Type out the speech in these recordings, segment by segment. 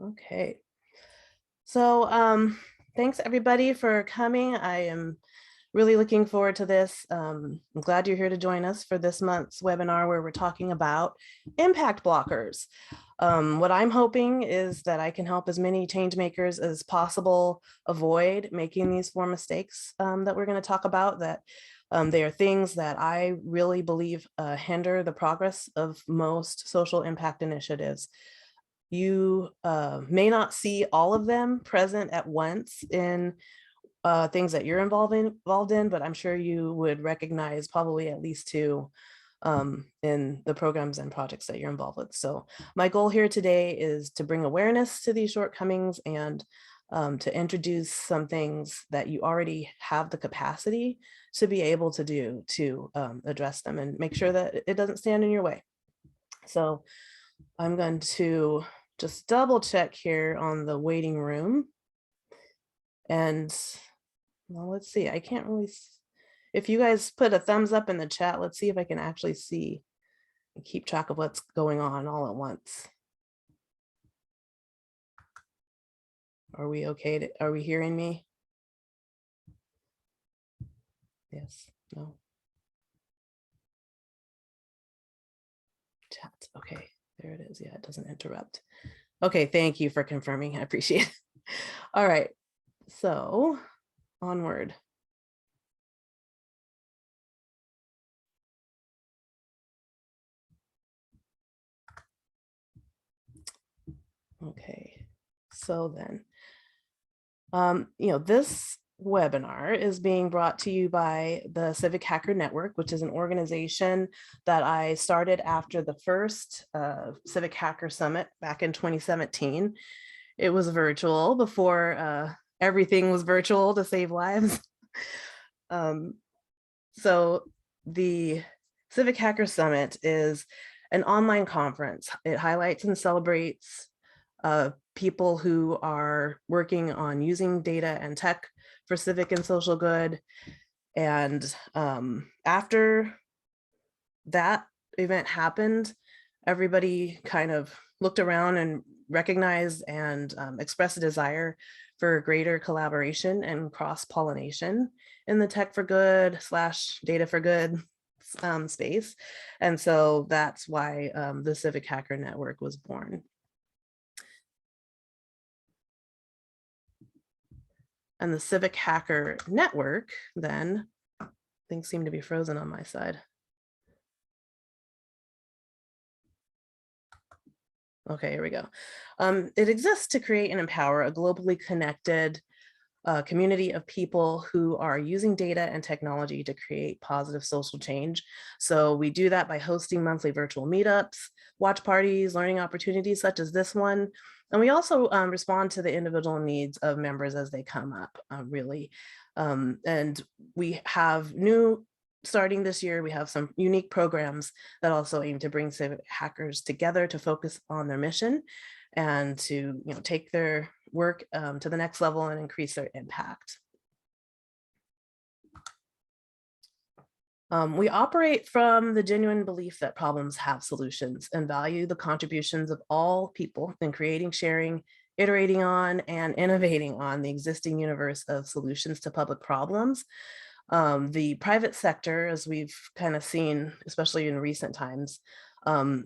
Okay. So thanks everybody for coming. I am really looking forward to this. I'm glad you're here to join us for this month's webinar where we're talking about impact blockers. What I'm hoping is that I can help as many change makers as possible avoid making these four mistakes that we're going to talk about, that they are things that I really believe hinder the progress of most social impact initiatives. You may not see all of them present at once in things that you're involved in, but I'm sure you would recognize probably at least two in the programs and projects that you're involved with. So my goal here today is to bring awareness to these shortcomings and to introduce some things that you already have the capacity to be able to do to address them and make sure that it doesn't stand in your way. So I'm going to just double check here on the waiting room. And well, let's see, I can't really, if you guys put a thumbs up in the chat, let's see if I can actually see and keep track of what's going on all at once. Are we okay? Are we hearing me? Yes, no. Chat, okay, there it is. Yeah, it doesn't interrupt. Okay, thank you for confirming, I appreciate it. All right, so onward. Okay, so then, this webinar is being brought to you by the Civic Hacker Network, which is an organization that I started after the first Civic Hacker Summit back in 2017. It was virtual before everything was virtual to save lives. So the Civic Hacker Summit is an online conference. It highlights and celebrates people who are working on using data and tech for civic and social good. And after that event happened, everybody kind of looked around and recognized and expressed a desire for greater collaboration and cross-pollination in the tech for good / data for good space. And so that's why the Civic Hacker Network was born. And the Civic Hacker Network, then, things seem to be frozen on my side. Okay, here we go. It exists to create and empower a globally connected community of people who are using data and technology to create positive social change. So we do that by hosting monthly virtual meetups, watch parties, learning opportunities such as this one. And we also respond to the individual needs of members as they come up, really. And we have starting this year, we have some unique programs that also aim to bring civic hackers together to focus on their mission and to take their work to the next level and increase their impact. We operate from the genuine belief that problems have solutions and value the contributions of all people in creating, sharing, iterating on, and innovating on the existing universe of solutions to public problems. The private sector, as we've kind of seen, especially in recent times,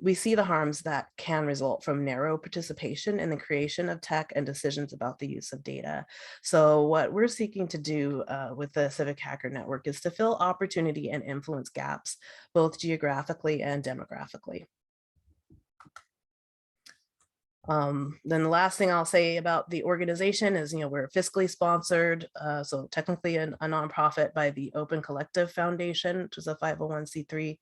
we see the harms that can result from narrow participation in the creation of tech and decisions about the use of data. So what we're seeking to do with the Civic Hacker Network is to fill opportunity and influence gaps, both geographically and demographically. Then the last thing I'll say about the organization is, we're fiscally sponsored, so technically a nonprofit by the Open Collective Foundation, which is a 501c3.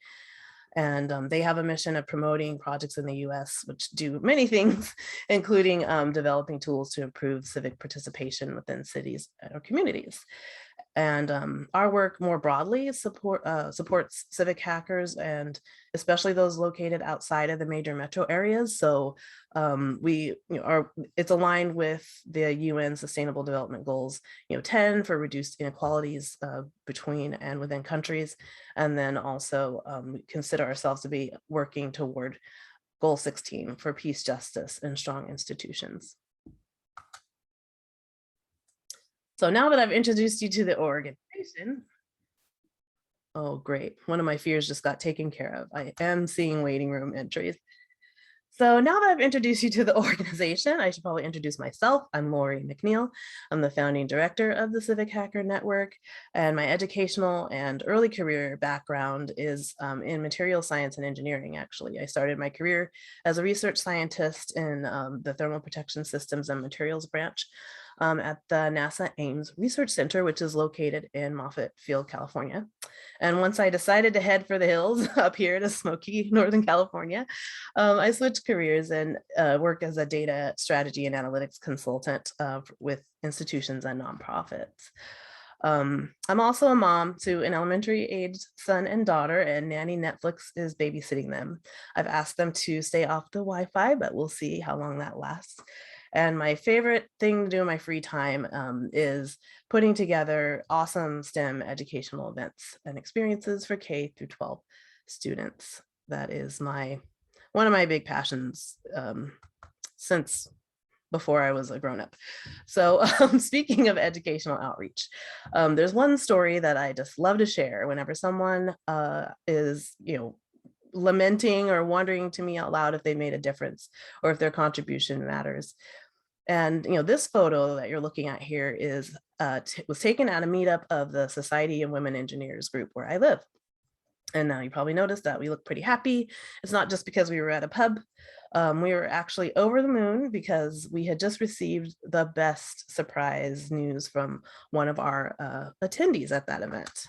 And they have a mission of promoting projects in the US, which do many things, including developing tools to improve civic participation within cities or communities. And our work more broadly supports civic hackers, and especially those located outside of the major metro areas. So it's aligned with the UN Sustainable Development Goals, 10 for reduced inequalities between and within countries. And then also we consider ourselves to be working toward Goal 16 for peace, justice, and strong institutions. So now that I've introduced you to the organization, oh, great. One of my fears just got taken care of. I am seeing waiting room entries. So now that I've introduced you to the organization, I should probably introduce myself. I'm Lori McNeil. I'm the founding director of the Civic Hacker Network, and my educational and early career background is in material science and engineering, actually. I started my career as a research scientist in the Thermal Protection Systems and Materials branch at the NASA Ames Research Center, which is located in Moffett Field, California. And once I decided to head for the hills up here to smoky Northern California, I switched careers and work as a data strategy and analytics consultant with institutions and nonprofits. I'm also a mom to an elementary aged son and daughter, and Nanny Netflix is babysitting them. I've asked them to stay off the Wi-Fi, but we'll see how long that lasts. And my favorite thing to do in my free time is putting together awesome STEM educational events and experiences for K through 12 students. That is one of my big passions since before I was a grown-up. So speaking of educational outreach, there's one story that I just love to share whenever someone is, lamenting or wondering to me out loud if they made a difference or if their contribution matters. And this photo that you're looking at here was taken at a meetup of the Society of Women Engineers group where I live. And now you probably noticed that we look pretty happy. It's not just because we were at a pub. We were actually over the moon because we had just received the best surprise news from one of our attendees at that event.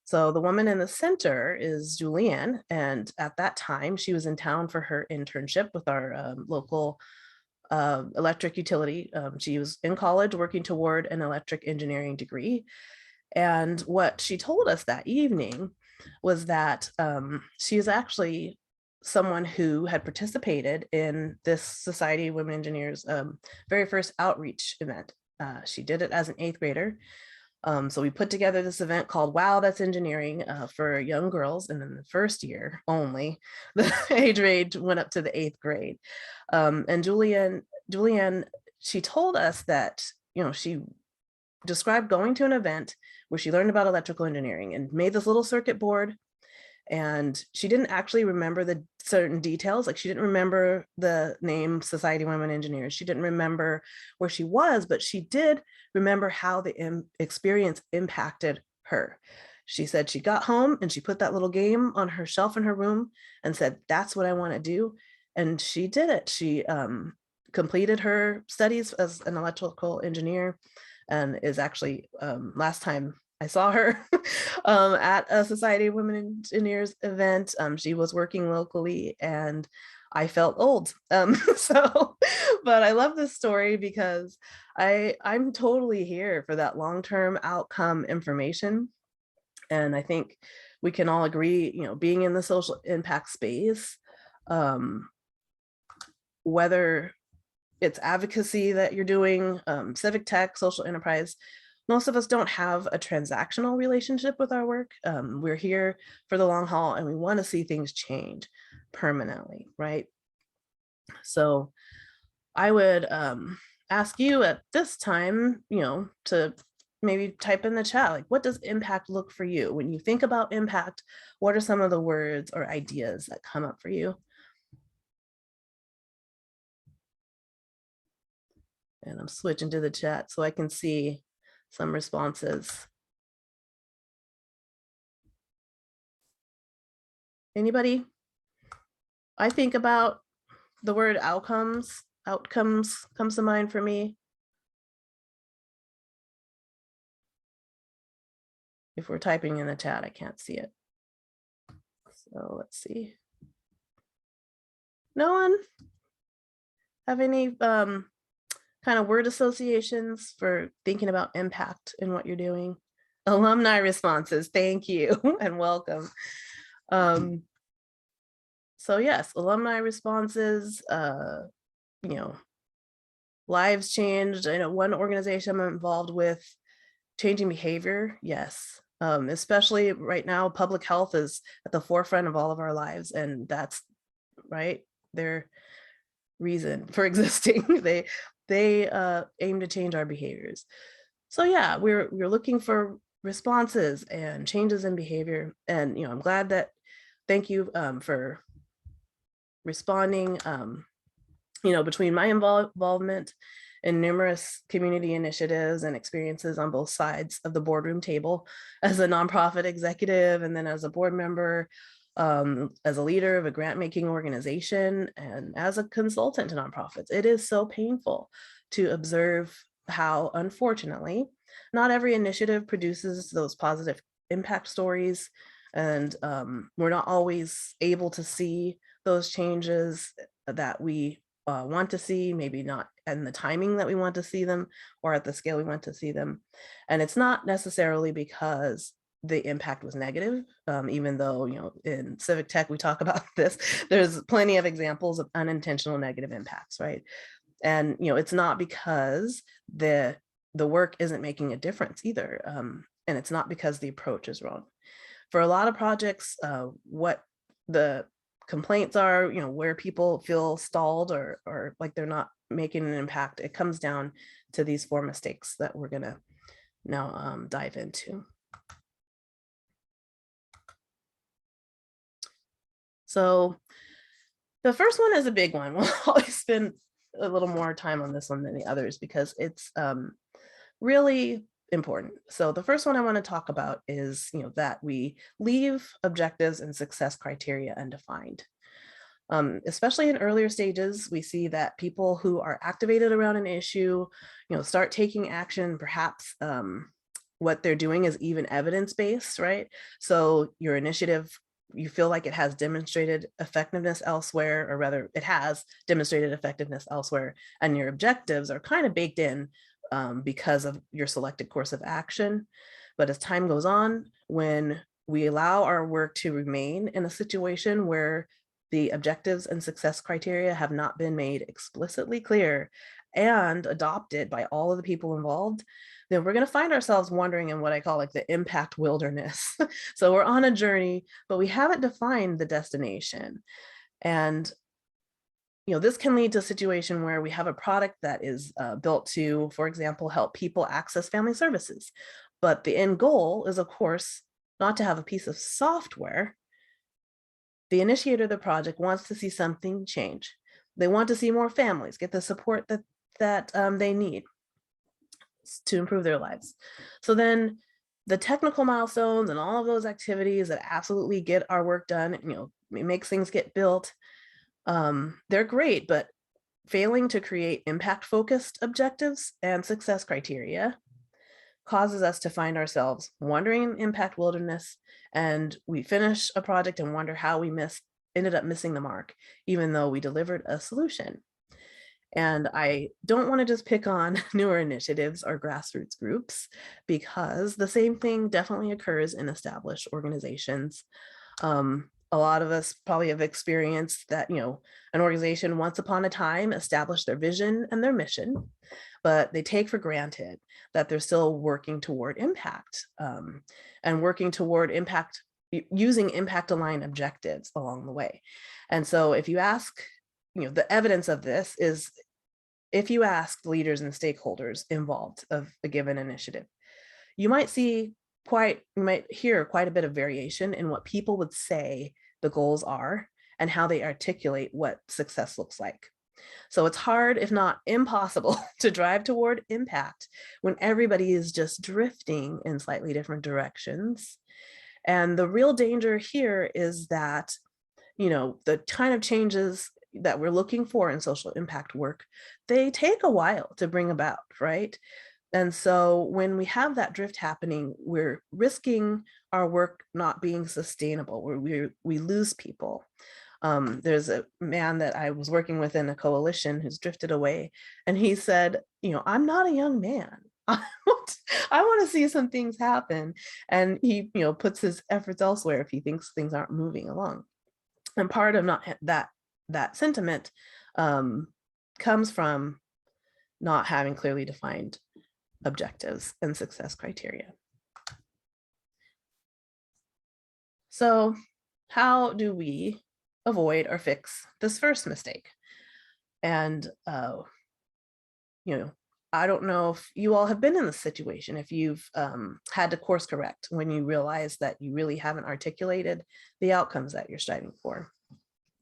So the woman in the center is Julianne, and at that time she was in town for her internship with our local electric utility. She was in college working toward an electric engineering degree. And what she told us that evening was that she is actually someone who had participated in this Society of Women Engineers very first outreach event. She did it as an 8th grader. So we put together this event called Wow, That's Engineering for young girls. And in the first year only, the age range went up to the 8th grade. And Julianne, she told us that, she described going to an event where she learned about electrical engineering and made this little circuit board. And she didn't actually remember the certain details. Like she didn't remember the name Society of Women Engineers. She didn't remember where she was, but she did remember how the experience impacted her. She said she got home and she put that little game on her shelf in her room and said, that's what I want to do. And she did it. She completed her studies as an electrical engineer and is actually, last time I saw her at a Society of Women Engineers event. She was working locally and I felt old. But I love this story because I'm totally here for that long-term outcome information. And I think we can all agree, being in the social impact space, whether it's advocacy that you're doing, civic tech, social enterprise, most of us don't have a transactional relationship with our work. We're here for the long haul and we want to see things change permanently, right? So I would ask you at this time, to maybe type in the chat, like, what does impact look for you? When you think about impact, what are some of the words or ideas that come up for you? And I'm switching to the chat so I can see some responses. Anybody? I think about the word outcomes. Outcomes comes to mind for me. If we're typing in the chat, I can't see it. So let's see. No one have any kind of word associations for thinking about impact in what you're doing? Alumni responses, thank you and welcome. So yes, alumni responses, lives changed. I know one organization I'm involved with, changing behavior, yes. Especially right now, public health is at the forefront of all of our lives, and that's right. their reason for existing. They aim to change our behaviors. So yeah, we're looking for responses and changes in behavior. And I'm glad that, thank you for responding. Between my involvement in numerous community initiatives and experiences on both sides of the boardroom table as a nonprofit executive, and then as a board member, as a leader of a grant-making organization, and as a consultant to nonprofits, it is so painful to observe how, unfortunately, not every initiative produces those positive impact stories. And we're not always able to see those changes that we want to see, maybe not in the timing that we want to see them or at the scale we want to see them. And it's not necessarily because the impact was negative, even though, in civic tech, we talk about this. There's plenty of examples of unintentional negative impacts, right? And, it's not because the work isn't making a difference either. And it's not because the approach is wrong. For a lot of projects, what the complaints are, where people feel stalled or like they're not making an impact, it comes down to these 4 mistakes that we're gonna now dive into. So the first one is a big one. We'll always spend a little more time on this one than the others because it's really important. So the first one I want to talk about is, that we leave objectives and success criteria undefined. Especially in earlier stages, we see that people who are activated around an issue, start taking action. Perhaps what they're doing is even evidence-based, right? So your initiative, you feel like it has demonstrated effectiveness elsewhere, or rather it has demonstrated effectiveness elsewhere, and your objectives are kind of baked in because of your selected course of action. But as time goes on, when we allow our work to remain in a situation where the objectives and success criteria have not been made explicitly clear and adopted by all of the people involved, then we're going to find ourselves wandering in what I call like the impact wilderness. So we're on a journey, but we haven't defined the destination. And this can lead to a situation where we have a product that is built to, for example, help people access family services. But the end goal is, of course, not to have a piece of software. The initiator of the project wants to see something change. They want to see more families get the support that they need to improve their lives. So then the technical milestones and all of those activities that absolutely get our work done, it makes things get built. They're great, but failing to create impact-focused objectives and success criteria causes us to find ourselves wandering in impact wilderness, and we finish a project and wonder how we ended up missing the mark, even though we delivered a solution. And I don't want to just pick on newer initiatives or grassroots groups, because the same thing definitely occurs in established organizations. A lot of us probably have experienced that, an organization once upon a time established their vision and their mission, but they take for granted that they're still working toward impact, and working toward impact using impact aligned objectives along the way. And so if you ask, the evidence of this is if you ask leaders and stakeholders involved of a given initiative, you might hear quite a bit of variation in what people would say the goals are and how they articulate what success looks like. So it's hard, if not impossible, to drive toward impact when everybody is just drifting in slightly different directions. And the real danger here is that, the kind of changes that we're looking for in social impact work, they take a while to bring about, right? And so when we have that drift happening, we're risking our work not being sustainable, where we lose people. There's a man that I was working with in a coalition who's drifted away, and he said, I'm not a young man. I want to see some things happen. And he, puts his efforts elsewhere if he thinks things aren't moving along. And part of not that sentiment comes from not having clearly defined objectives and success criteria. So how do we avoid or fix this first mistake? And, I don't know if you all have been in this situation, if you've had to course correct when you realize that you really haven't articulated the outcomes that you're striving for.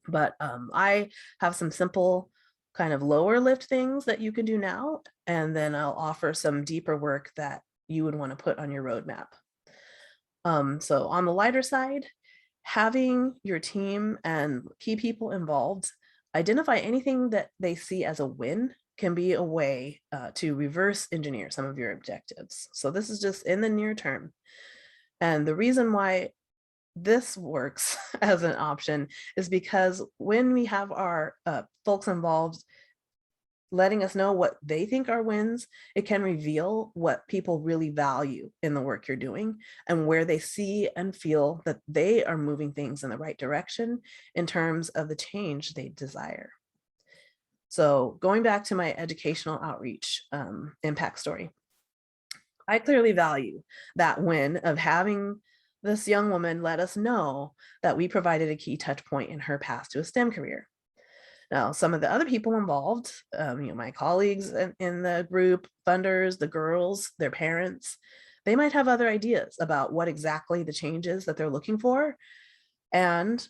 But I have some simple kind of lower lift things that you can do now, and then I'll offer some deeper work that you would want to put on your roadmap. So on the lighter side, having your team and key people involved identify anything that they see as a win can be a way to reverse engineer some of your objectives. So this is just in the near term. And the reason why this works as an option is because when we have our folks involved letting us know what they think are wins, it can reveal what people really value in the work you're doing and where they see and feel that they are moving things in the right direction in terms of the change they desire. So going back to my educational outreach impact story, I clearly value that win of having this young woman let us know that we provided a key touch point in her path to a STEM career. Now, some of the other people involved, my colleagues in the group, funders, the girls, their parents, they might have other ideas about what exactly the change is that they're looking for. And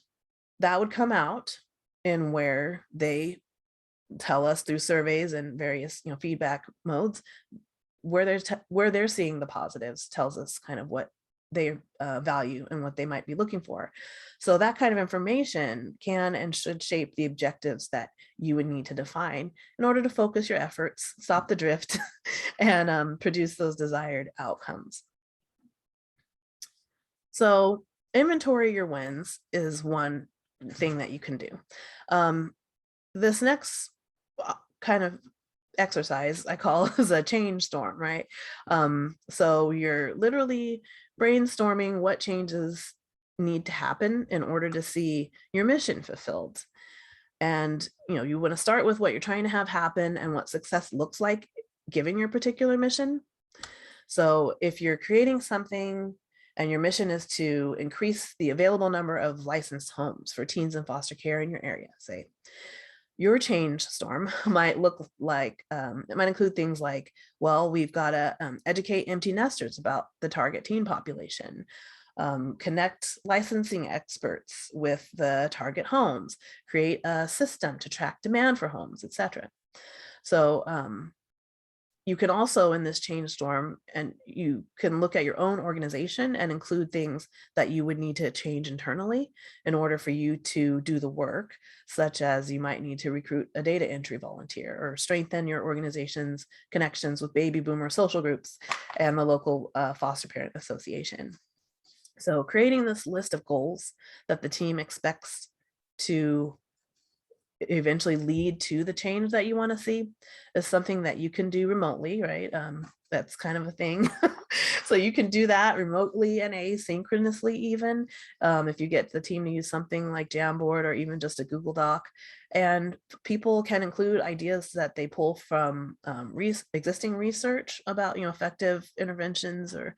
that would come out in where they tell us through surveys and various feedback modes where they're seeing the positives, tells us kind of what they value and what they might be looking for. So that kind of information can and should shape the objectives that you would need to define in order to focus your efforts, stop the drift, and produce those desired outcomes. So inventory your wins is one thing that you can do. This next kind of exercise I call is a change storm, right? So you're literally brainstorming what changes need to happen in order to see your mission fulfilled. And you want to start with what you're trying to have happen and what success looks like given your particular mission. So if you're creating something and your mission is to increase the available number of licensed homes for teens in foster care in your area, say, your change storm might look like, it might include things like, well, we've got to educate empty nesters about the target teen population, connect licensing experts with the target homes, create a system to track demand for homes, etc. So you can also, in this change storm, and you can look at your own organization and include things that you would need to change internally in order for you to do the work, such as you might need to recruit a data entry volunteer or strengthen your organization's connections with baby boomer social groups and the local foster parent association. So creating this list of goals that the team expects to eventually lead to the change that you want to see is something that you can do remotely, right? That's kind of a thing. So you can do that remotely and asynchronously even if you get the team to use something like Jamboard or even just a Google Doc. And people can include ideas that they pull from existing research about effective interventions or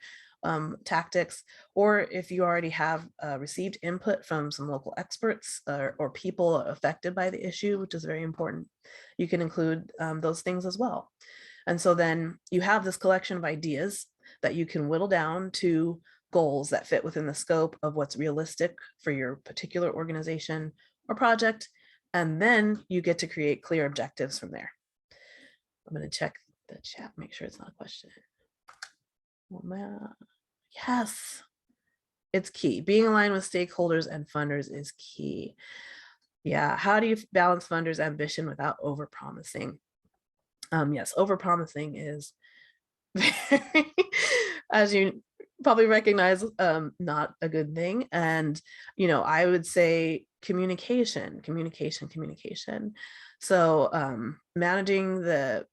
tactics, or if you already have received input from some local experts or people affected by the issue, which is very important, you can include those things as well. And so then you have this collection of ideas that you can whittle down to goals that fit within the scope of what's realistic for your particular organization or project. And then you get to create clear objectives from there. I'm going to check the chat, make sure it's not a question. Yes, it's key. Being aligned with stakeholders and funders is key. Yeah, how do you balance funders' ambition without overpromising? Yes, overpromising is very, as you probably recognize, not a good thing. And I would say communication. So managing the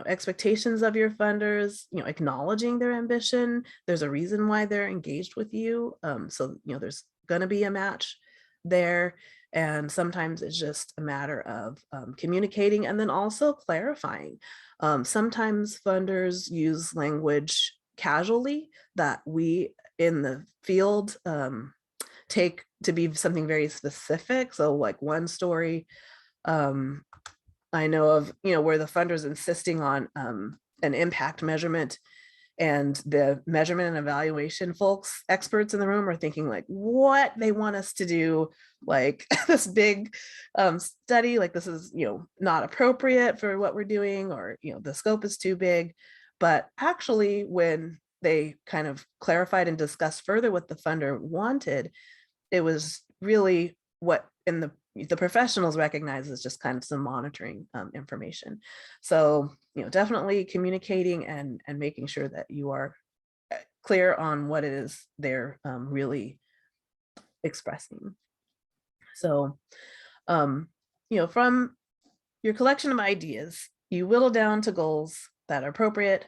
expectations of your funders, acknowledging their ambition. There's a reason why they're engaged with you. So there's going to be a match there. And sometimes it's just a matter of communicating and then also clarifying. Sometimes funders use language casually that we in the field take to be something very specific. So like one story I know of, where the funder is insisting on an impact measurement, and the measurement and evaluation folks, experts in the room, are thinking like, what they want us to do, like this big study, like this is, not appropriate for what we're doing, or, the scope is too big. But actually, when they kind of clarified and discussed further what the funder wanted, it was really what in the professionals recognize as just kind of some monitoring information. So, definitely communicating and making sure that you are clear on what it is they're really expressing. So, from your collection of ideas, you whittle down to goals that are appropriate,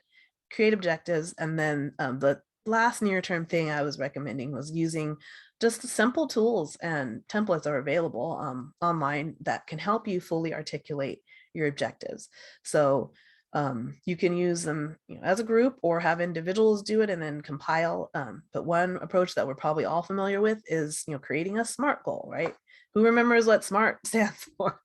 create objectives, and then the last near-term thing I was recommending was using just simple tools and templates are available online that can help you fully articulate your objectives. So you can use them as a group or have individuals do it and then compile. But one approach that we're probably all familiar with is creating a SMART goal, right? Who remembers what SMART stands for?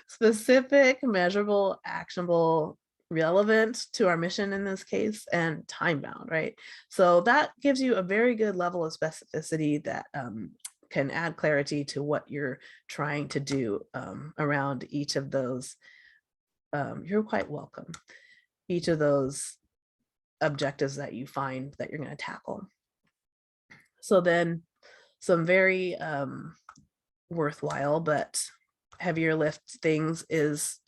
Specific, measurable, actionable, relevant to our mission in this case, and time bound, right? So that gives you a very good level of specificity that can add clarity to what you're trying to do around each of those. You're quite welcome. Each of those objectives that you find that you're going to tackle. So then some very worthwhile but heavier lift things is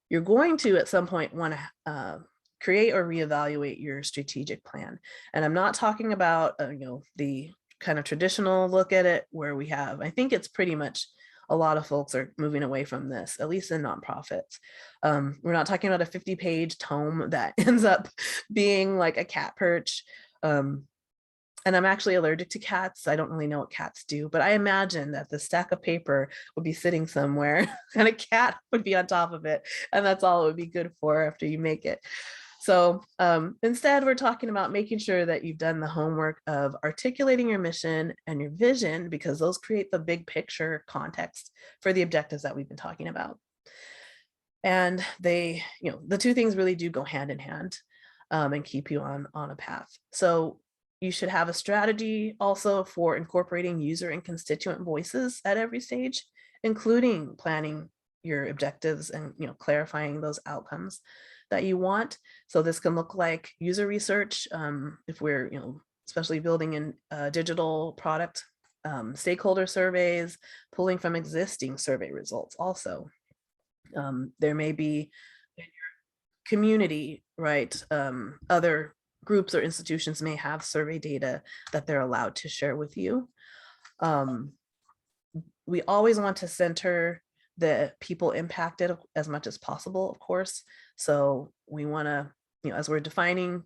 you're going to at some point want to create or reevaluate your strategic plan. And I'm not talking about the kind of traditional look at it where we have, I think it's pretty much a lot of folks are moving away from this, at least in nonprofits. We're not talking about a 50-page tome that ends up being like a cat perch. And I'm actually allergic to cats. I don't really know what cats do, but I imagine that the stack of paper would be sitting somewhere and a cat would be on top of it. And that's all it would be good for after you make it. So instead, we're talking about making sure that you've done the homework of articulating your mission and your vision, because those create the big picture context for the objectives that we've been talking about. And they, the two things really do go hand in hand and keep you on a path. So you should have a strategy also for incorporating user and constituent voices at every stage, including planning your objectives and clarifying those outcomes that you want. So this can look like user research if we're especially building in a digital product, stakeholder surveys, pulling from existing survey results. Also, there may be in your community, right? Other groups or institutions may have survey data that they're allowed to share with you. We always want to center the people impacted as much as possible, of course. So we want to, as we're defining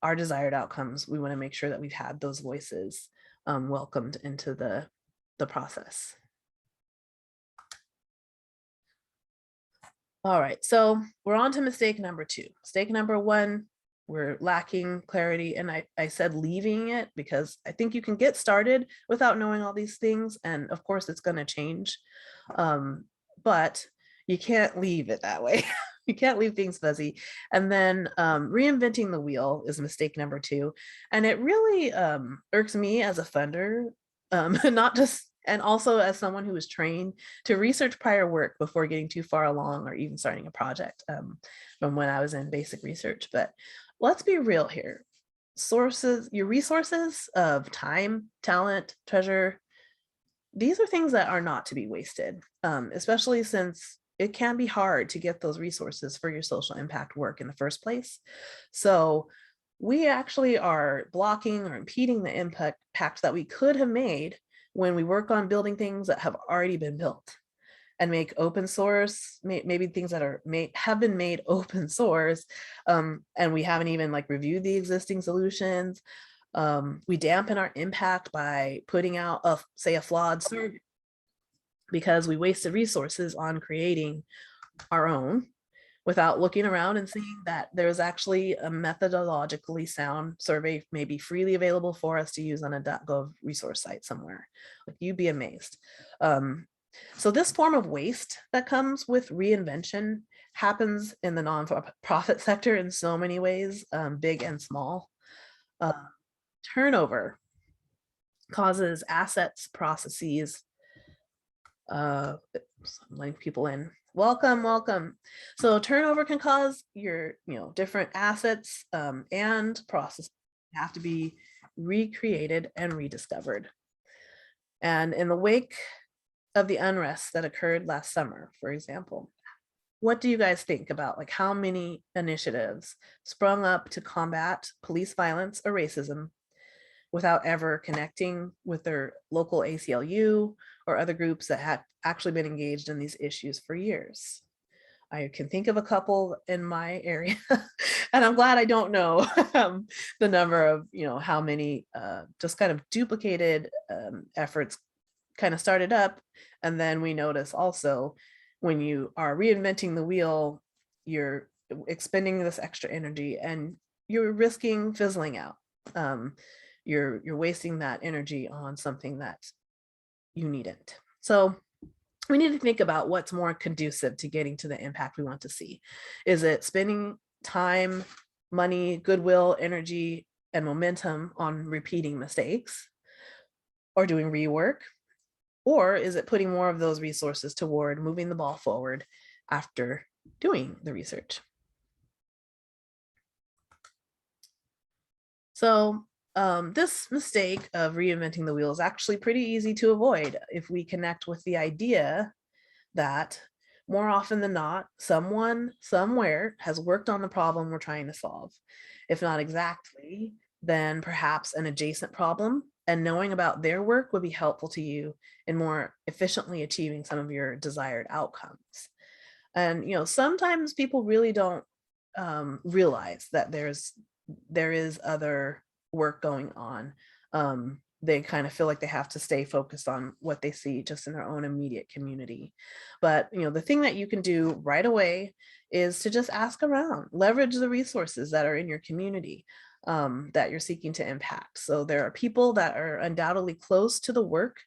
our desired outcomes, we want to make sure that we've had those voices welcomed into the process. All right, so we're on to mistake number 2. Mistake number 1, we're lacking clarity. And I said leaving it because I think you can get started without knowing all these things. And of course, it's going to change. But you can't leave it that way. You can't leave things fuzzy. And then reinventing the wheel is mistake number 2. And it really irks me as a funder, not just, and also as someone who was trained to research prior work before getting too far along or even starting a project from when I was in basic research. But let's be real here. Sources, your resources of time, talent, treasure, these are things that are not to be wasted, especially since it can be hard to get those resources for your social impact work in the first place. So we actually are blocking or impeding the impact that we could have made when we work on building things that have already been built and make open source, maybe things that have been made open source, and we haven't even reviewed the existing solutions. We dampen our impact by putting out say a flawed survey because we wasted resources on creating our own, without looking around and seeing that there's actually a methodologically sound survey maybe freely available for us to use on a .gov resource site somewhere. Like, you'd be amazed. So this form of waste that comes with reinvention happens in the nonprofit sector in so many ways, big and small. Turnover causes assets, processes. I'm letting people in. Welcome. So turnover can cause your, different assets and processes have to be recreated and rediscovered. And in the wake of the unrest that occurred last summer, for example, what do you guys think about like how many initiatives sprung up to combat police violence or racism without ever connecting with their local ACLU or other groups that had actually been engaged in these issues for years? I can think of a couple in my area, and I'm glad I don't know the number of, how many just kind of duplicated efforts kind of started up. And then we notice also when you are reinventing the wheel, you're expending this extra energy and you're risking fizzling out. You're wasting that energy on something that you needn't. So we need to think about what's more conducive to getting to the impact we want to see. Is it spending time, money, goodwill, energy, and momentum on repeating mistakes or doing rework? Or is it putting more of those resources toward moving the ball forward after doing the research? So this mistake of reinventing the wheel is actually pretty easy to avoid if we connect with the idea that more often than not, someone somewhere has worked on the problem we're trying to solve. If not exactly, then perhaps an adjacent problem, and knowing about their work would be helpful to you in more efficiently achieving some of your desired outcomes. And sometimes people really don't realize that there is other work going on. They kind of feel like they have to stay focused on what they see just in their own immediate community. But the thing that you can do right away is to just ask around, leverage the resources that are in your community that you're seeking to impact. So there are people that are undoubtedly close to the work.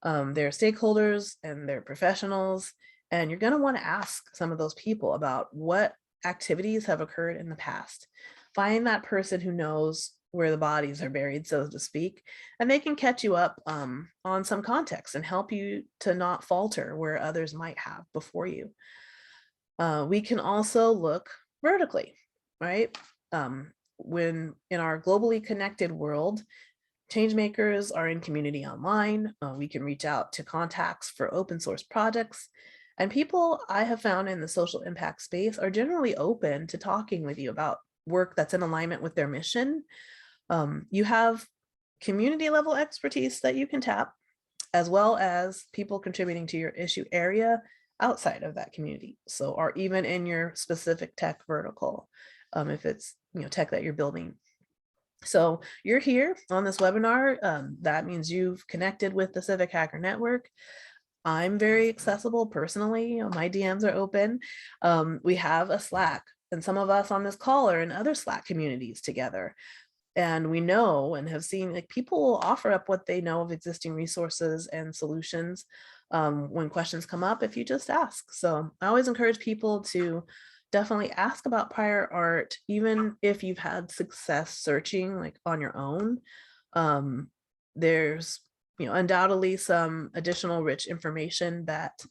They're stakeholders and they're professionals, and you're going to want to ask some of those people about what activities have occurred in the past. Find that person who knows where the bodies are buried, so to speak, and they can catch you up on some context and help you to not falter where others might have before you. We can also look vertically, right? When in our globally connected world, change makers are in community online. We can reach out to contacts for open source projects. And people I have found in the social impact space are generally open to talking with you about work that's in alignment with their mission. You have community level expertise that you can tap, as well as people contributing to your issue area outside of that community. So, or even in your specific tech vertical, if it's tech that you're building. So you're here on this webinar. That means you've connected with the Civic Hacker Network. I'm very accessible personally. My DMs are open. We have a Slack, and some of us on this call are in other Slack communities together. And we know and have seen like people will offer up what they know of existing resources and solutions when questions come up if you just ask. So I always encourage people to definitely ask about prior art, even if you've had success searching like on your own. There's undoubtedly some additional rich information that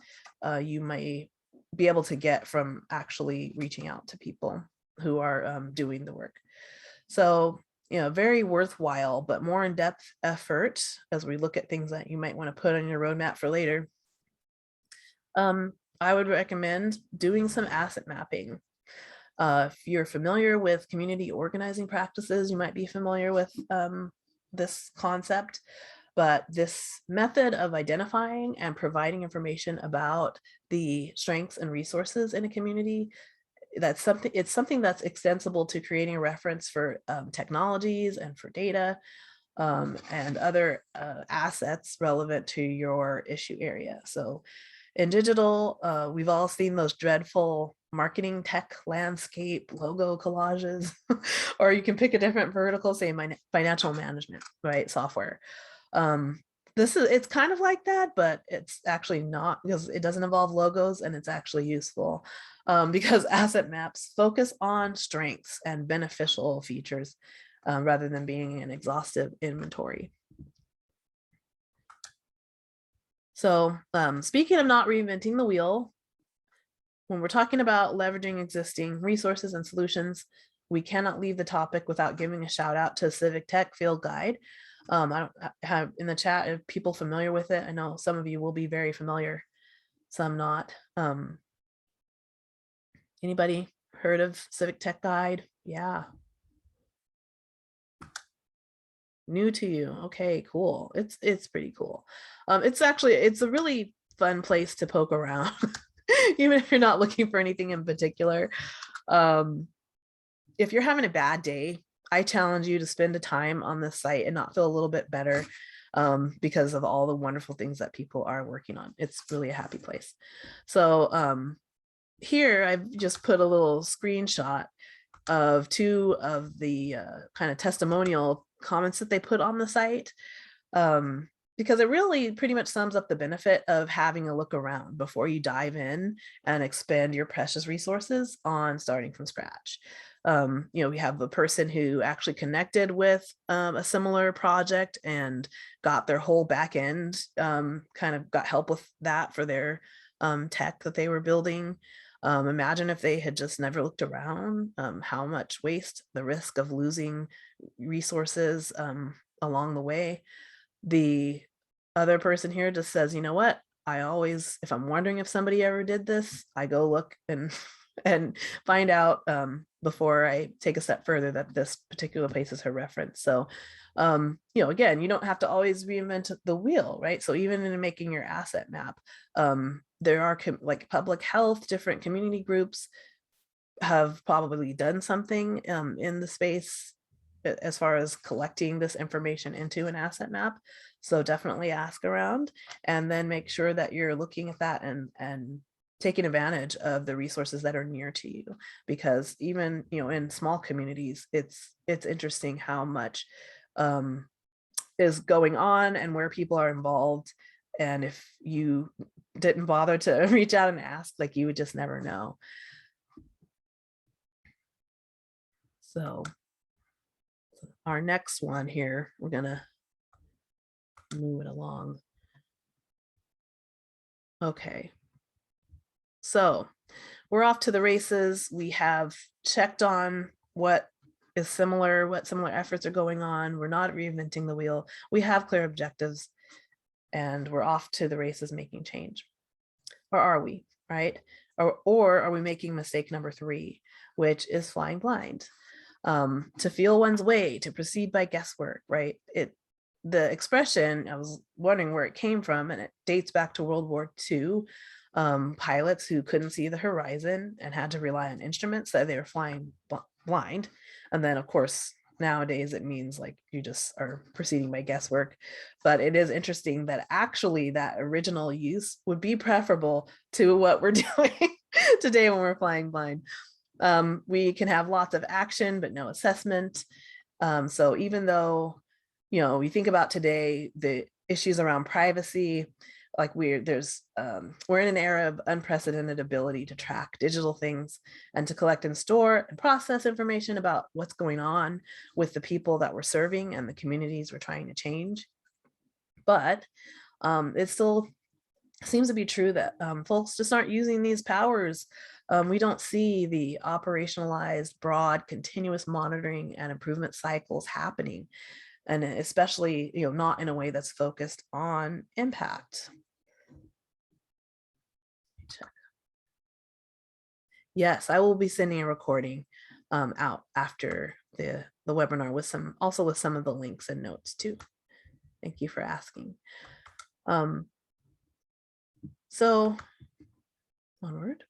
you may be able to get from actually reaching out to people who are doing the work. So very worthwhile, but more in-depth effort as we look at things that you might want to put on your roadmap for later. I would recommend doing some asset mapping. If you're familiar with community organizing practices, you might be familiar with this concept, but this method of identifying and providing information about the strengths and resources in a community, it's something that's extensible to creating a reference for technologies and for data and other assets relevant to your issue area. So in digital, we've all seen those dreadful marketing tech landscape logo collages, or you can pick a different vertical, say financial management, right? Software. It's kind of like that, but it's actually not, because it doesn't involve logos, and it's actually useful because asset maps focus on strengths and beneficial features rather than being an exhaustive inventory. So speaking of not reinventing the wheel, when we're talking about leveraging existing resources and solutions, we cannot leave the topic without giving a shout out to Civic Tech Field Guide. I don't have in the chat if people familiar with it. I know some of you will be very familiar, some not. Anybody heard of Civic Tech Guide? Yeah. New to you. Okay, cool. It's pretty cool. It's a really fun place to poke around, even if you're not looking for anything in particular. If you're having a bad day, I challenge you to spend a time on this site and not feel a little bit better because of all the wonderful things that people are working on. It's really a happy place. So here I've just put a little screenshot of two of the kind of testimonial comments that they put on the site, because it really pretty much sums up the benefit of having a look around before you dive in and expend your precious resources on starting from scratch. We have the person who actually connected with a similar project and got their whole back end, kind of got help with that for their tech that they were building. Imagine if they had just never looked around, how much waste, the risk of losing resources along the way. The other person here just says, you know what, I always, if I'm wondering if somebody ever did this, I go look and find out before I take a step further that this particular place is her reference. So again, you don't have to always reinvent the wheel, right? So even in making your asset map, there are like public health, different community groups have probably done something in the space as far as collecting this information into an asset map. So definitely ask around, and then make sure that you're looking at that and taking advantage of the resources that are near to you, because even in small communities, it's interesting how much is going on and where people are involved. And if you didn't bother to reach out and ask, like, you would just never know. So our next one here, we're gonna move it along. Okay, so we're off to the races. We have checked on what is similar, what similar efforts are going on. We're not reinventing the wheel. We have clear objectives, and we're off to the races making change. Or are we, right? Or are we making mistake number 3, which is flying blind? To feel one's way, to proceed by guesswork, right? The expression, I was wondering where it came from, and it dates back to World War II. Pilots who couldn't see the horizon and had to rely on instruments that they were flying blind. And then, of course, nowadays it means like you just are proceeding by guesswork. But it is interesting that actually that original use would be preferable to what we're doing today when we're flying blind. We can have lots of action, but no assessment. So even though, we think about today, the issues around privacy, like we're in an era of unprecedented ability to track digital things and to collect and store and process information about what's going on with the people that we're serving and the communities we're trying to change. But it still seems to be true that folks just aren't using these powers. We don't see the operationalized, broad, continuous monitoring and improvement cycles happening, and especially not in a way that's focused on impact. Yes, I will be sending a recording out after the webinar with some of the links and notes too. Thank you for asking. So onward.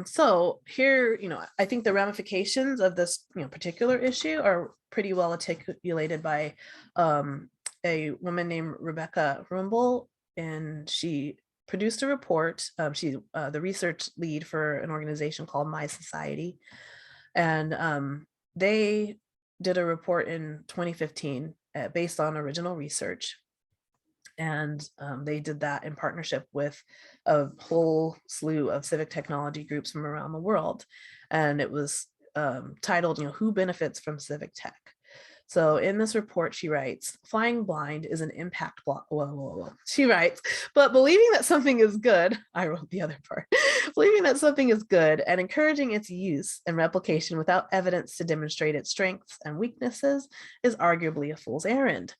So here, I think the ramifications of this particular issue are pretty well articulated by a woman named Rebecca Rumble, and she produced a report. She's the research lead for an organization called My Society. And they did a report in 2015 based on original research. And they did that in partnership with a whole slew of civic technology groups from around the world. And it was titled, Who Benefits from Civic Tech? So in this report, she writes, flying blind is an impact block. Whoa. She writes, but believing that something is good, I wrote the other part, believing that something is good and encouraging its use and replication without evidence to demonstrate its strengths and weaknesses is arguably a fool's errand.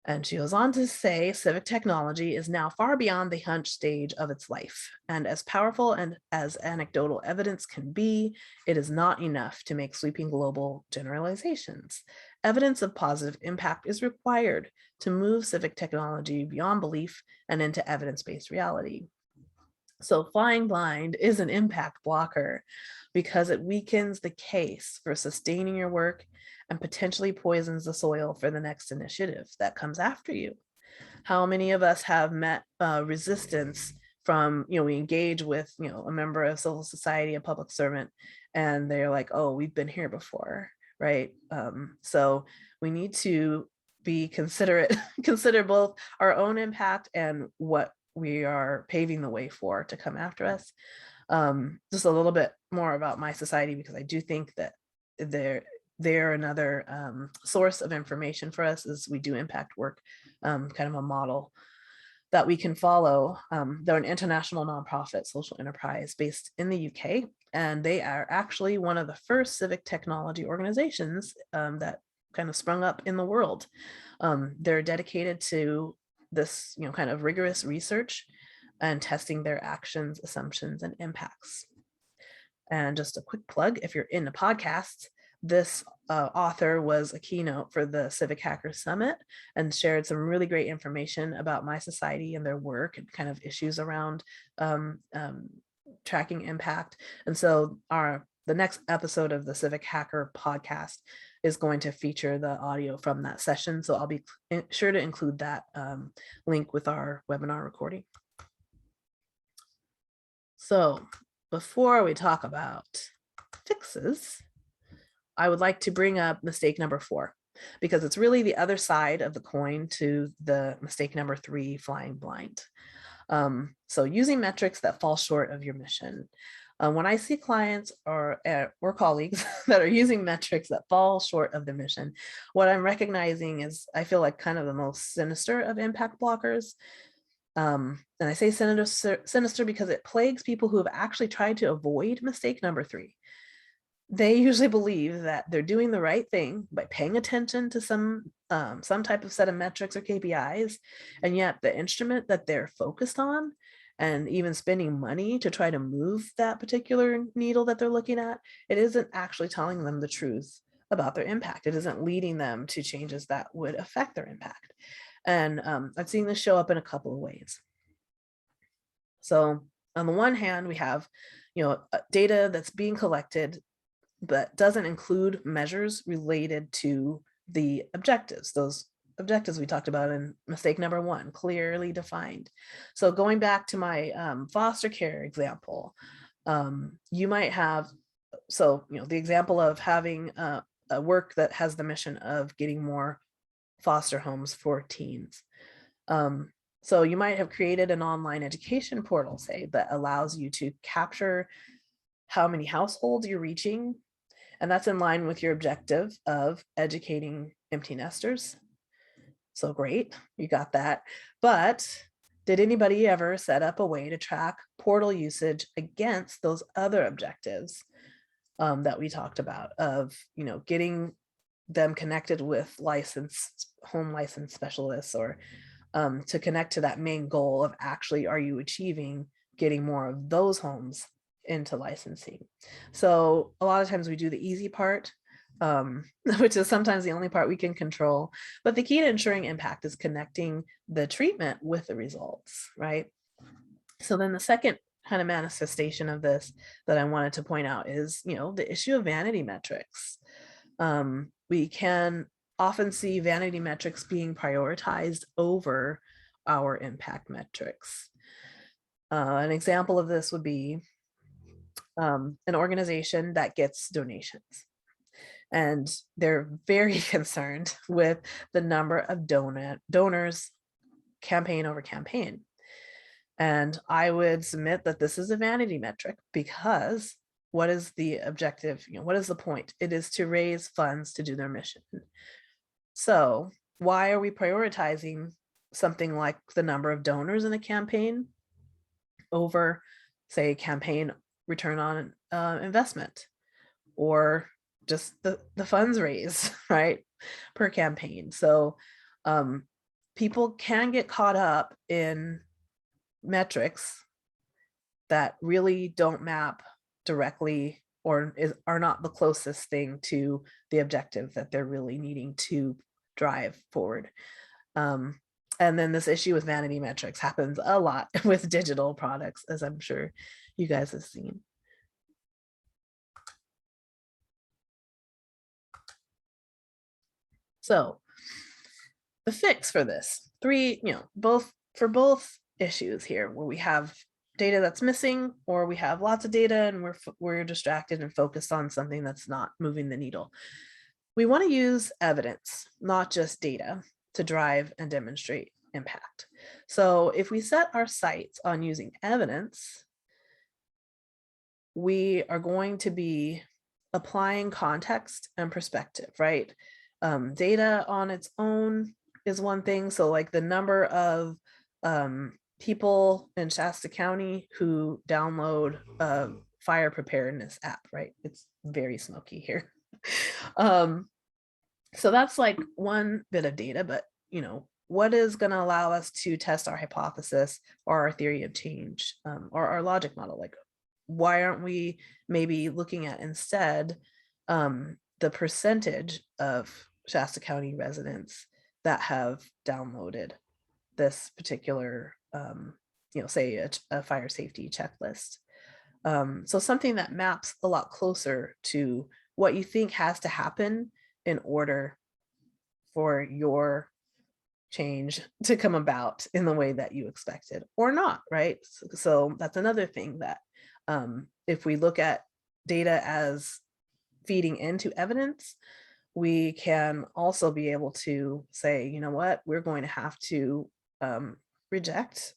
And she goes on to say, civic technology is now far beyond the hunch stage of its life. And as powerful and as anecdotal evidence can be, it is not enough to make sweeping global generalizations. Evidence of positive impact is required to move civic technology beyond belief and into evidence-based reality. So flying blind is an impact blocker because it weakens the case for sustaining your work and potentially poisons the soil for the next initiative that comes after you. How many of us have met resistance from, we engage with, a member of civil society, a public servant, and they're like, oh, we've been here before, right? So we need to be considerate, consider both our own impact and what we are paving the way for to come after us. Just a little bit more about My Society, because I do think that they're another source of information for us as we do impact work, kind of a model that we can follow. They're an international nonprofit social enterprise based in the UK, and they are actually one of the first civic technology organizations that kind of sprung up in the world. They're dedicated to this, kind of rigorous research and testing their actions, assumptions, and impacts. And just a quick plug, if you're into podcasts, this author was a keynote for the Civic Hackers Summit and shared some really great information about My Society and their work and kind of issues around tracking impact. And so the next episode of the Civic Hacker podcast is going to feature the audio from that session. So I'll be sure to include that link with our webinar recording. So before we talk about fixes, I would like to bring up mistake number 4, because it's really the other side of the coin to the mistake number 3, flying blind. So using metrics that fall short of your mission. When I see clients or colleagues that are using metrics that fall short of the mission, what I'm recognizing is, I feel like, kind of the most sinister of impact blockers. And I say sinister because it plagues people who have actually tried to avoid mistake number 3. They usually believe that they're doing the right thing by paying attention to some type of set of metrics or KPIs, and yet the instrument that they're focused on and even spending money to try to move that particular needle that they're looking at, it isn't actually telling them the truth about their impact. It isn't leading them to changes that would affect their impact. And I've seen this show up in a couple of ways. So on the one hand, we have, data that's being collected but doesn't include measures related to the objectives. Those objectives we talked about in mistake number 1, clearly defined. So going back to my foster care example, you might have, the example of having a work that has the mission of getting more foster homes for teens. So you might have created an online education portal, say, that allows you to capture how many households you're reaching. And that's in line with your objective of educating empty nesters. So great, you got that. But did anybody ever set up a way to track portal usage against those other objectives that we talked about of, getting them connected with home licensed specialists, or to connect to that main goal of actually, are you achieving getting more of those homes into licensing? So a lot of times we do the easy part, which is sometimes the only part we can control. But the key to ensuring impact is connecting the treatment with the results, right? So then the second kind of manifestation of this that I wanted to point out is, the issue of vanity metrics. We can often see vanity metrics being prioritized over our impact metrics. An example of this would be an organization that gets donations, and they're very concerned with the number of donors campaign over campaign. And I would submit that this is a vanity metric, because what is the objective? What is the point? It is to raise funds to do their mission. So why are we prioritizing something like the number of donors in a campaign over, say, campaign return on investment, or just the funds raised, right, per campaign? So people can get caught up in metrics that really don't map directly, or are not the closest thing to the objective that they're really needing to drive forward. And then this issue with vanity metrics happens a lot with digital products, as I'm sure you guys have seen. So the fix for this, both issues here, where we have data that's missing, or we have lots of data and we're distracted and focused on something that's not moving the needle. We want to use evidence, not just data, to drive and demonstrate impact. So if we set our sights on using evidence, we are going to be applying context and perspective, right? Data on its own is one thing. So like the number of people in Shasta County who download a fire preparedness app, right? It's very smoky here. So that's like one bit of data, but what is going to allow us to test our hypothesis or our theory of change, or our logic model? Like, why aren't we maybe looking at instead the percentage of Shasta County residents that have downloaded this particular, say a fire safety checklist? So something that maps a lot closer to what you think has to happen in order for your change to come about in the way that you expected, or not, right? So that's another thing, that if we look at data as feeding into evidence, we can also be able to say, you know what, we're going to have to reject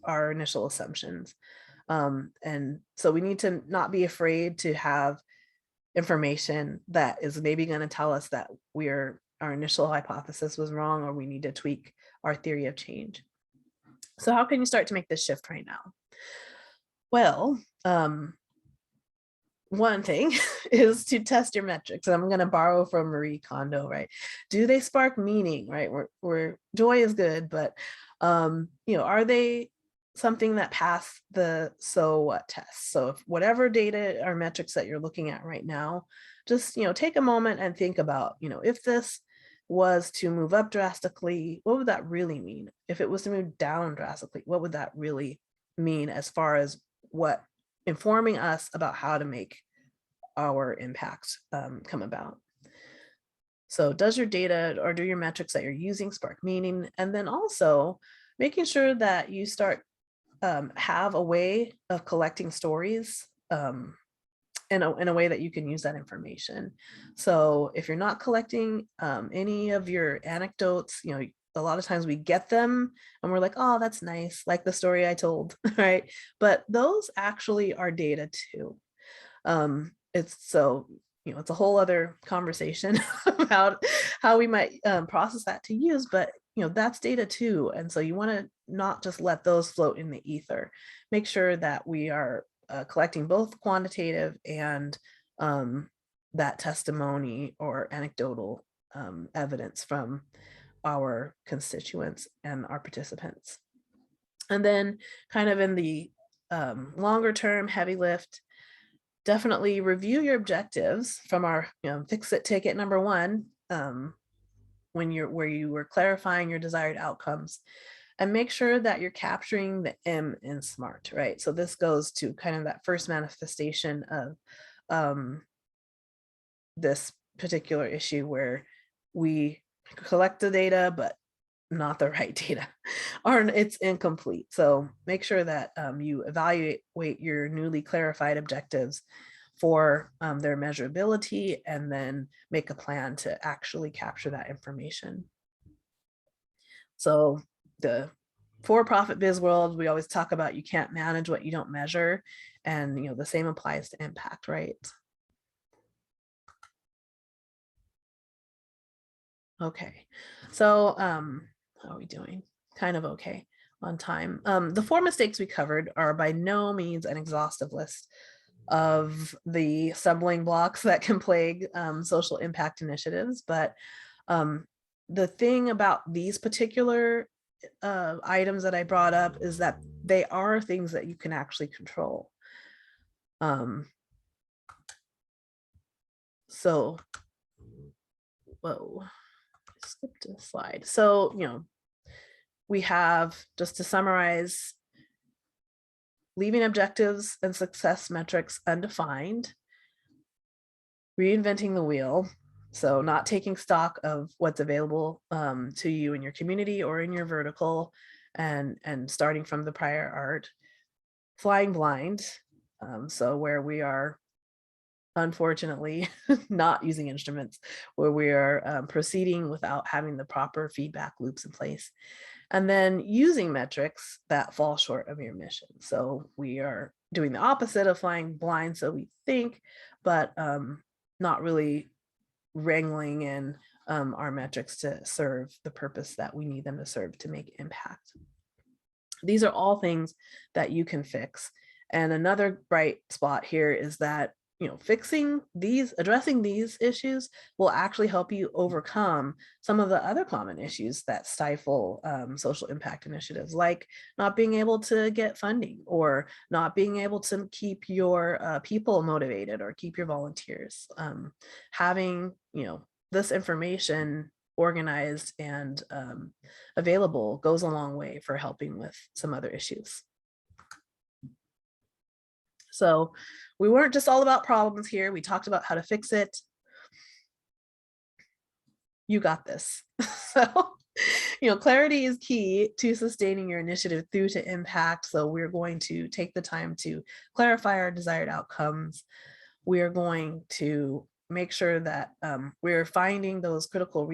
our initial assumptions. And so we need to not be afraid to have information that is maybe going to tell us that our initial hypothesis was wrong, or we need to tweak our theory of change. So how can you start to make this shift right now? Well, one thing is to test your metrics. And I'm going to borrow from Marie Kondo, right? Do they spark meaning, right? Where joy is good, but are they something that pass the so what test? So if whatever data or metrics that you're looking at right now, just take a moment and think about, if this was to move up drastically, what would that really mean? If it was to move down drastically, what would that really mean, as far as what informing us about how to make our impact come about? So does your data, or do your metrics that you're using, spark meaning? And then also making sure that you start have a way of collecting stories in a way that you can use that information. So if you're not collecting any of your anecdotes, a lot of times we get them and we're like, oh, that's nice, like the story I told, right? But those actually are data too. It's a whole other conversation about how we might process that to use, but that's data too. And so you want to not just let those float in the ether. Make sure that we are collecting both quantitative and that testimony or anecdotal evidence from our constituents and our participants. And then kind of in the longer term heavy lift, definitely review your objectives from our fix it ticket number one, where you were clarifying your desired outcomes, and make sure that you're capturing the M in SMART, right? So this goes to kind of that first manifestation of this particular issue, where we collect the data, but not the right data or it's incomplete. So make sure that you evaluate your newly clarified objectives for their measurability, and then make a plan to actually capture that information. So the for-profit biz world, we always talk about you can't manage what you don't measure. And the same applies to impact, right? Okay, so how are we doing? Kind of okay on time. The 4 mistakes we covered are by no means an exhaustive list of the stumbling blocks that can plague social impact initiatives, but the thing about these particular items that I brought up is that they are things that you can actually control. So, whoa, I skipped a slide. So, we have, just to summarize, leaving objectives and success metrics undefined, reinventing the wheel. So not taking stock of what's available to you in your community or in your vertical, and starting from the prior art. Flying blind. So where we are unfortunately not using instruments, where we are proceeding without having the proper feedback loops in place. And then using metrics that fall short of your mission. So we are doing the opposite of flying blind, so we think, but not really wrangling in our metrics to serve the purpose that we need them to serve to make impact. These are all things that you can fix. And another bright spot here is that addressing these issues will actually help you overcome some of the other common issues that stifle social impact initiatives, like not being able to get funding, or not being able to keep your people motivated, or keep your volunteers. Having this information organized and available goes a long way for helping with some other issues. So we weren't just all about problems here. We talked about how to fix it. You got this. So, clarity is key to sustaining your initiative through to impact. So we're going to take the time to clarify our desired outcomes. We're going to make sure that we're finding those critical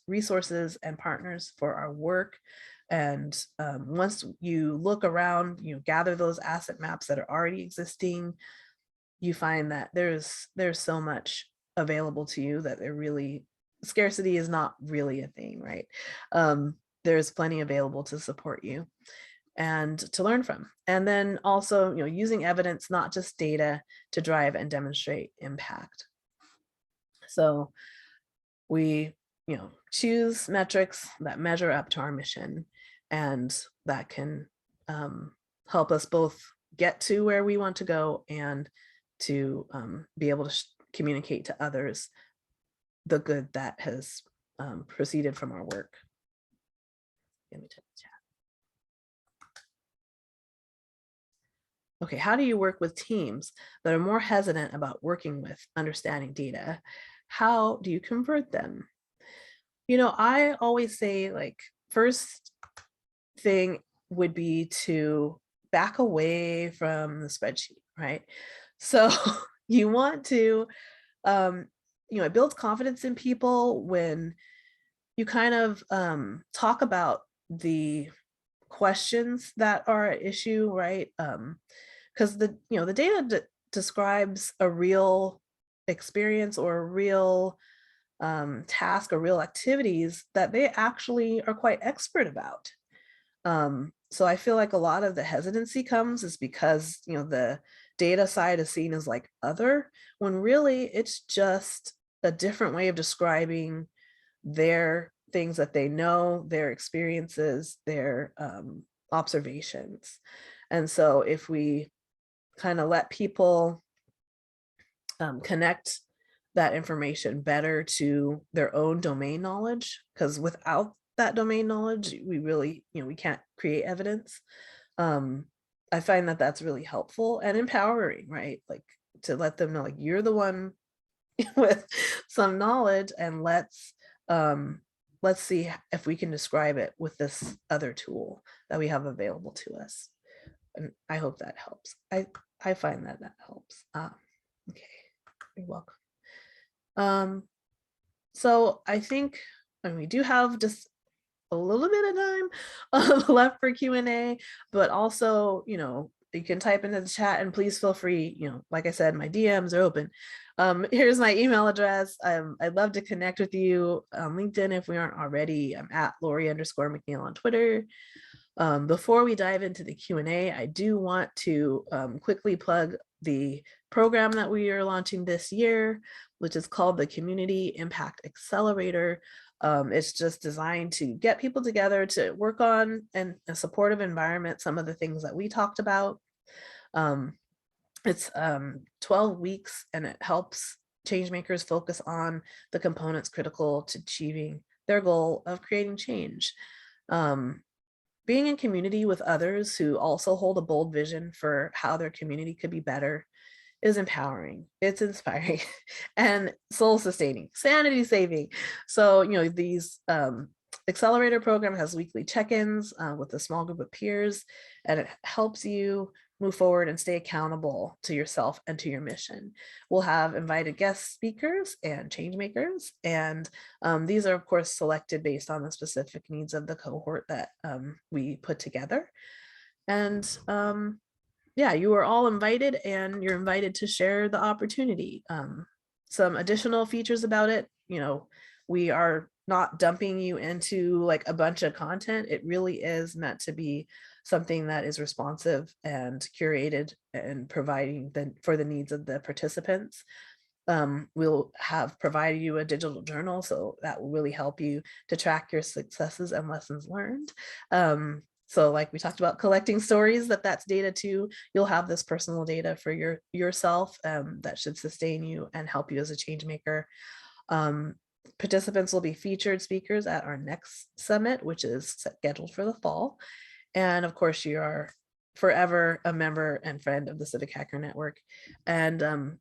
resources and partners for our work. And once you look around, gather those asset maps that are already existing, you find that there's so much available to you that scarcity is not really a thing, right? There's plenty available to support you and to learn from. And then also, using evidence, not just data, to drive and demonstrate impact. So we, choose metrics that measure up to our mission, and that can help us both get to where we want to go, and to be able to communicate to others the good that has proceeded from our work. Let me check the chat. Okay, how do you work with teams that are more hesitant about working with understanding data? How do you convert them? I always say, first thing would be to back away from the spreadsheet, right? So you want to, it builds confidence in people when you kind of talk about the questions that are at issue, right? Because the data describes a real experience or a real task or real activities that they actually are quite expert about. So I feel like a lot of the hesitancy comes is because the data side is seen as like other, when really it's just a different way of describing their things that they know, their experiences, their observations. And so if we kind of let people connect that information better to their own domain knowledge, because without that domain knowledge, we really, we can't create evidence. I find that that's really helpful and empowering, right? Like, to let them know, like, you're the one with some knowledge, and let's let's see if we can describe it with this other tool that we have available to us. And I hope that helps. I find that helps. Okay, you're welcome. So I think, and we do have just a little bit of time left for Q&A, but also, you can type into the chat, and please feel free, like I said, my DMs are open. Here's my email address. I'd love to connect with you on LinkedIn if we aren't already. I'm at Lori_McNeil on Twitter. Before we dive into the Q&A, I do want to quickly plug the program that we are launching this year, which is called the Community Impact Accelerator. It's just designed to get people together to work on in a supportive environment, some of the things that we talked about. It's 12 weeks, and it helps changemakers focus on the components critical to achieving their goal of creating change. Being in community with others who also hold a bold vision for how their community could be better is empowering. It's inspiring and soul sustaining, sanity saving. So, these Accelerator program has weekly check-ins with a small group of peers, and it helps you move forward and stay accountable to yourself and to your mission. We'll have invited guest speakers and change makers, and these are of course selected based on the specific needs of the cohort that we put together. And yeah, you are all invited, and you're invited to share the opportunity. Some additional features about it, we are not dumping you into like a bunch of content. It really is meant to be something that is responsive and curated and providing for the needs of the participants. We'll have provided you a digital journal, so that will really help you to track your successes and lessons learned. So like we talked about collecting stories, that's data too. You'll have this personal data for yourself that should sustain you and help you as a change maker. Participants will be featured speakers at our next summit, which is scheduled for the fall. And of course, you are forever a member and friend of the Civic Hacker Network. And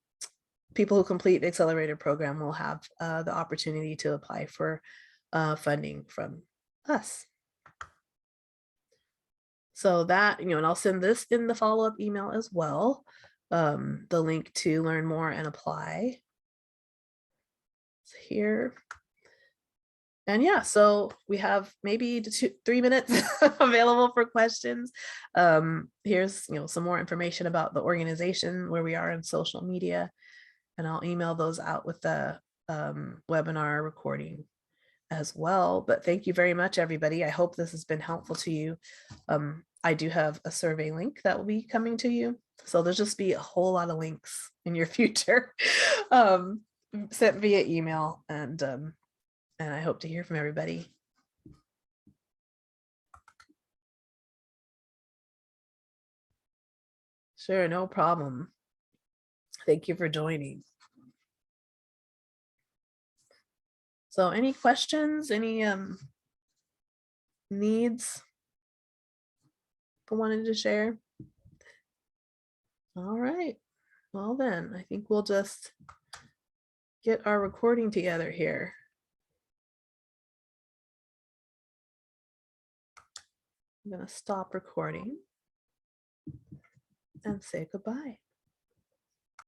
people who complete the Accelerator program will have the opportunity to apply for funding from us. So that, and I'll send this in the follow-up email as well, the link to learn more and apply. It's here. And yeah, so we have maybe 3 minutes available for questions. Here's some more information about the organization, where we are in social media, and I'll email those out with the webinar recording as well. But thank you very much, everybody. I hope this has been helpful to you. I do have a survey link that will be coming to you, so there'll just be a whole lot of links in your future sent via email, and I hope to hear from everybody. Sure, no problem. Thank you for joining. So any questions, any needs people wanted to share? All right, well then, I think we'll just get our recording together here. I'm gonna stop recording and say goodbye.